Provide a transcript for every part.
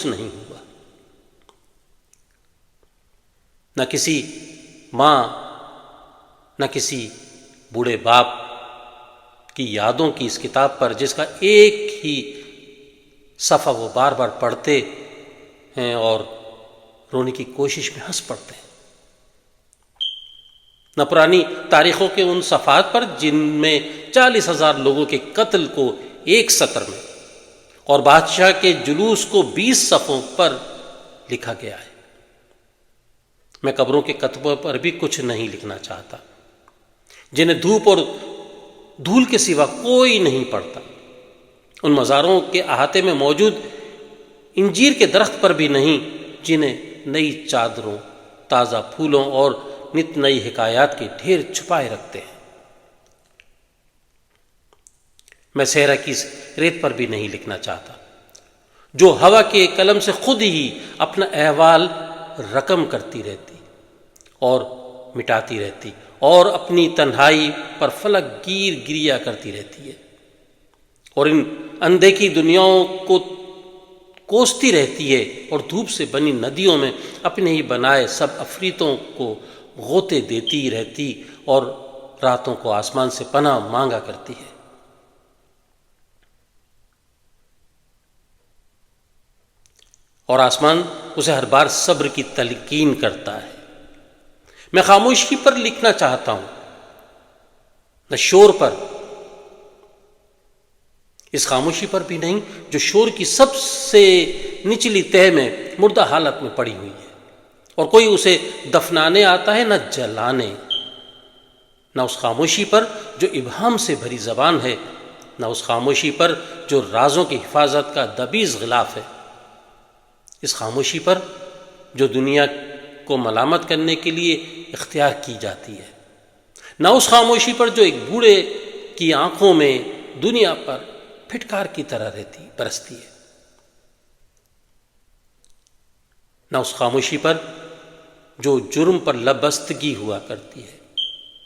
نہیں ہوا، نہ کسی ماں نہ کسی بوڑھے باپ کی یادوں کی اس کتاب پر، جس کا ایک ہی صفحہ وہ بار بار پڑھتے ہیں اور رونے کی کوشش میں ہنس پڑتے ہیں، نہ پرانی تاریخوں کے ان صفحات پر جن میں 40,000 لوگوں کے قتل کو ایک سطر میں اور بادشاہ کے جلوس کو 20 صفحوں پر لکھا گیا ہے۔ میں قبروں کے کتبوں پر بھی کچھ نہیں لکھنا چاہتا، جنہیں دھوپ اور دھول کے سوا کوئی نہیں پڑھتا، ان مزاروں کے احاطے میں موجود انجیر کے درخت پر بھی نہیں، جنہیں نئی چادروں، تازہ پھولوں اور نت نئی حکایات کے ڈھیر چھپائے رکھتے ہیں۔ میں صحرا کی ریت پر بھی نہیں لکھنا چاہتا، جو ہوا کے قلم سے خود ہی اپنا احوال رقم کرتی رہتی اور مٹاتی رہتی اور اپنی تنہائی پر فلک گیر گریا کرتی رہتی ہے، اور ان اندیکھی دنیاؤں کو کوستی رہتی ہے، اور دھوپ سے بنی ندیوں میں اپنے ہی بنائے سب عفریتوں کو غوطے دیتی رہتی اور راتوں کو آسمان سے پناہ مانگا کرتی ہے۔ اور آسمان اسے ہر بار صبر کی تلقین کرتا ہے۔ میں خاموشی پر لکھنا چاہتا ہوں، نہ شور پر، اس خاموشی پر بھی نہیں جو شور کی سب سے نچلی تہہ میں مردہ حالت میں پڑی ہوئی ہے، اور کوئی اسے دفنانے آتا ہے نہ جلانے، نہ اس خاموشی پر جو ابہام سے بھری زبان ہے، نہ اس خاموشی پر جو رازوں کی حفاظت کا دبیز غلاف ہے، اس خاموشی پر جو دنیا کو ملامت کرنے کے لیے اختیار کی جاتی ہے، نہ اس خاموشی پر جو ایک بوڑھے کی آنکھوں میں دنیا پر پھٹکار کی طرح برستی ہے، نہ اس خاموشی پر جو جرم پر لبستگی ہوا کرتی ہے،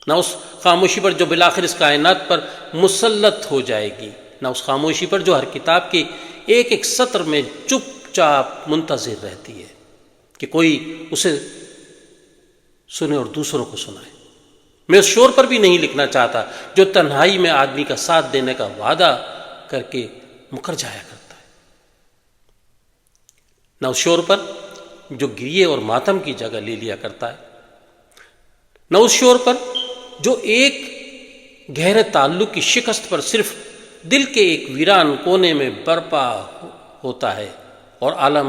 نہ اس خاموشی پر جو بالآخر اس کائنات پر مسلط ہو جائے گی، نہ اس خاموشی پر جو ہر کتاب کے ایک ایک سطر میں چپ چاپ منتظر رہتی ہے کہ کوئی اسے سنے اور دوسروں کو سنائے۔ میں اس شور پر بھی نہیں لکھنا چاہتا جو تنہائی میں آدمی کا ساتھ دینے کا وعدہ کر کے مکر جایا کرتا ہے، نہ اس شور پر جو گریے اور ماتم کی جگہ لے لیا کرتا ہے، نہ اس شور پر جو ایک گہرے تعلق کی شکست پر صرف دل کے ایک ویران کونے میں برپا ہوتا ہے اور عالم